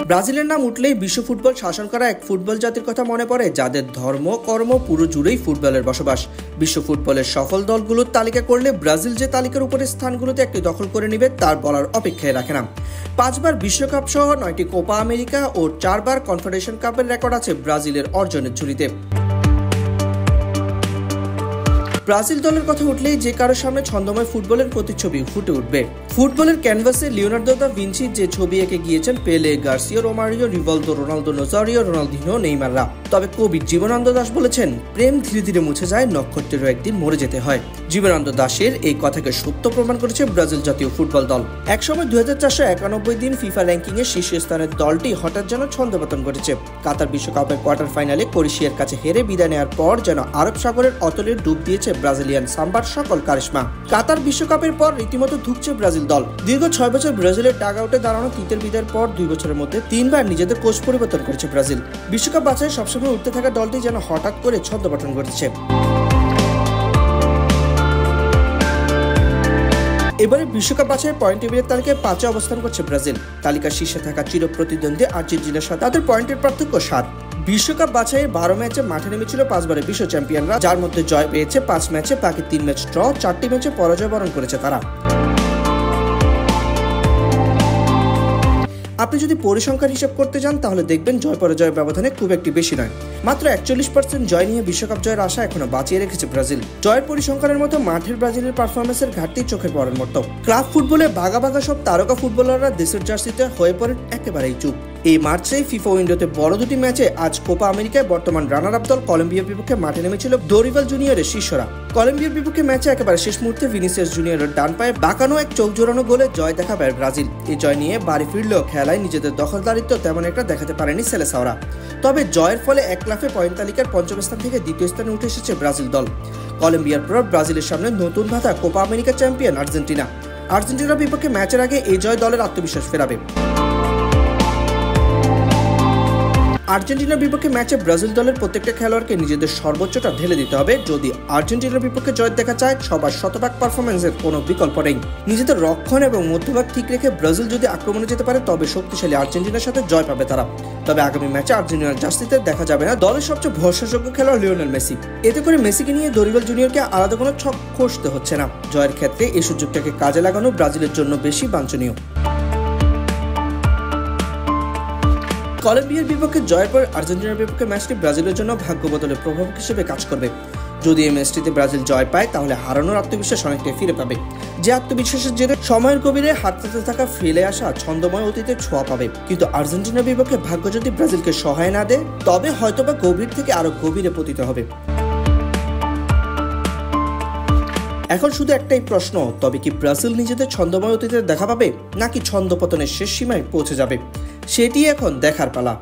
ব্রাজিলের নাম উঠলেই বিশ্ব ফুটবল শাসন করা এক ফুটবল জাতির কথা মনে পড়ে, যাদের ধর্ম কর্ম পুরো জুড়েই ফুটবলের বসবাস। বিশ্ব ফুটবলের সফল দলগুলোর তালিকা করলে ব্রাজিল যে তালিকার উপরের স্থানগুলোতে একটি দখল করে নেবে তার বলার অপেক্ষায় রাখে না। 5 বার বিশ্বকাপ সহ 9টি কোপা আমেরিকা ও 4 বার কনফেডারেশন কাপের রেকর্ড আছে ব্রাজিলের অর্জনের ঝুলিতে। ব্রাজিল দলের কথা উঠলেই যে কারোর সামনে ছন্দময় ফুটবলের প্রতিচ্ছবি ফুটে উঠবে। ফুটবলের ক্যানভাসে লিওনার্দো দা ভিঞ্চি যে ছবি এঁকে গিয়েছেন Pele, Garcia, Romario, Rivaldo, Ronaldo Nazario, Ronaldinho, নেইমাররা। তবে কবি জীবনানন্দ দাশ বলেছেন, প্রেম ধীরে ধীরে মুছে যায়, নক্ষত্রেরও একদিন মরে যেতে হয়। জীবনানন্দ দাশের এই কথাকে সত্য প্রমাণ করেছে ব্রাজিল জাতীয় ফুটবল দল। একসময় 2491 দিন ফিফা র্যাঙ্কিং এর শীর্ষস্থানের দলটি হঠাৎ যেন ছন্দপতন ঘটেছে। কাতার বিশ্বকাপের কোয়ার্টার ফাইনালে ক্রোয়েশিয়ার কাছে হেরে বিদায় নেওয়ার পর যেন আরব সাগরের অতলে ডুব দিয়েছে ব্রাজিলিয়ান সাম্বার সকল কারিশমা। কাতার বিশ্বকাপের পর রীতিমতো ধুঁকছে ব্রাজিল দল। দীর্ঘ 6 বছর ব্রাজিলের ডাগ আউটে দাঁড়ানো তিতের বিদায়ের পর 2 বছরের মধ্যে 3 বার নিজেদের কোচ পরিবর্তন করেছে ব্রাজিল। বিশ্বকাপ বাছাই সবসময় উঠতে থাকা দলটি যেন হঠাৎ করে ছন্দপতন ঘটেছে। এবারে বিশ্বকাপ বাছাইয়ের পয়েন্ট টেবিলের তালিকায় 5-এ অবস্থান করছে ব্রাজিল। তালিকার শীর্ষে থাকা চিরপ্রতিদ্বন্দ্বী আর্জেন্টিনার সাথে তাদের পয়েন্টের পার্থক্য 7। বিশ্বকাপ বাছাইয়ের 12 ম্যাচে মাঠে নেমেছিল 5 বারের বিশ্ব চ্যাম্পিয়নরা, যার মধ্যে জয় পেয়েছে 5 ম্যাচে, বাকি 3 ম্যাচ ড্র, 4টি ম্যাচে পরাজয় বরণ করেছে তারা। আপনি যদি পরিসংখ্যান হিসাব করতে যান তাহলে দেখবেন জয় পরাজয়ের ব্যবধানে খুব একটি বেশি নয়। মাত্র 41% জয় নিয়ে বিশ্বকাপ জয়ের আশা এখনো বাঁচিয়ে রেখেছে ব্রাজিল। জয়ের পরিসংখ্যানের মতো মাঠের ব্রাজিলের পারফরমেন্সের ঘাটতি চোখে পড়ার মতো। ক্লাব ফুটবলে ভাগা ভাগা সব তারকা ফুটবলাররা দেশের জার্সিতে হয়ে পড়েন একেবারেই চুপ। এই মার্চেই ফিফা উইন্ডোতে বড় 2টি ম্যাচে আজ কোপা আমেরিকায় বর্তমান রানার আপ দল কলম্বিয়ার বিপক্ষে মাঠে নেমেছিল দোরিভাল জুনিয়রের শিষ্যরা। কলম্বিয়ার বিপক্ষে ম্যাচে একেবারে শেষ মুহূর্তে ভিনিসিয়াস জুনিয়রের ডান পায়ে বাঁকানো এক চোখ জোড়ানো গোলে জয় দেখাবে ব্রাজিল। এই জয় নিয়ে বাড়ি ফিরলেও খেলায় নিজেদের দখলদারিত্ব তেমন একটা দেখাতে পারেনি সেলেসাওরা। তবে জয়ের ফলে এক লাফে পয়েন্ট তালিকার 5ম স্থান থেকে 2য় স্থানে উঠে এসেছে ব্রাজিল দল। কলম্বিয়ার পর ব্রাজিলের সামনে নতুন ধাঁধা কোপা আমেরিকা চ্যাম্পিয়ন আর্জেন্টিনা। আর্জেন্টিনার বিপক্ষে ম্যাচের আগে এই জয় দলের আত্মবিশ্বাস ফেরাবে। আর্জেন্টিনার বিপক্ষে ম্যাচে ব্রাজিল দলের প্রত্যেকটা খেলোয়াড়কে নিজেদের সর্বোচ্চটা ঢেলে দিতে হবে যদি আর্জেন্টিনার বিপক্ষে জয় দেখা চায়। সবার শতভাগ পারফরমেন্সের কোনো বিকল্প নেই। নিজেদের রক্ষণ এবং মধ্যভাগ ঠিক রেখে ব্রাজিল যদি আক্রমণে যেতে পারে তবে শক্তিশালী আর্জেন্টিনার সাথে জয় পাবে তারা। তবে আগামী ম্যাচে আর্জেন্টিনার জার্সিতে দেখা যাবে না দলের সবচেয়ে ভরসাযোগ্য খেলোয়াড় লিওনেল মেসি। এতে করে মেসিকে নিয়ে দোরিভাল জুনিয়রকে আলাদা কোনো ছক কষতে হচ্ছে না। জয়ের ক্ষেত্রে এই সুযোগটাকে কাজে লাগানো ব্রাজিলের জন্য বেশি বাঞ্ছনীয়। কলম্বিয়ার বিপক্ষে জয়ের পর আর্জেন্টিনার বিপক্ষে ম্যাচটি ব্রাজিলের জন্য ভাগ্য বদলের প্রভাবক হিসেবে কাজ করবে। যদি এই ম্যাচটিতে ব্রাজিল জয় পায় তাহলে হারানোর আত্মবিশ্বাস অনেকটাই ফিরে পাবে। যে আত্মবিশ্বাসের জেরে সময়ের গভীরে হাততে থাকা ফেলে আসা ছন্দময় অতীতের ছোঁয়া পাবে। কিন্তু আর্জেন্টিনার বিপক্ষে ভাগ্য যদি ব্রাজিলকে সহায় না দেয় তবে হয়তোবা গভীর থেকে আরো গভীরে পতিত হবে। এখন শুধু একটাই প্রশ্ন, তবে কি ব্রাজিল নিজেদের ছন্দময় অতীতের দেখা পাবে নাকি ছন্দপতনের শেষ সীমায় পৌঁছে যাবে? সেটি এখন দেখার পালা।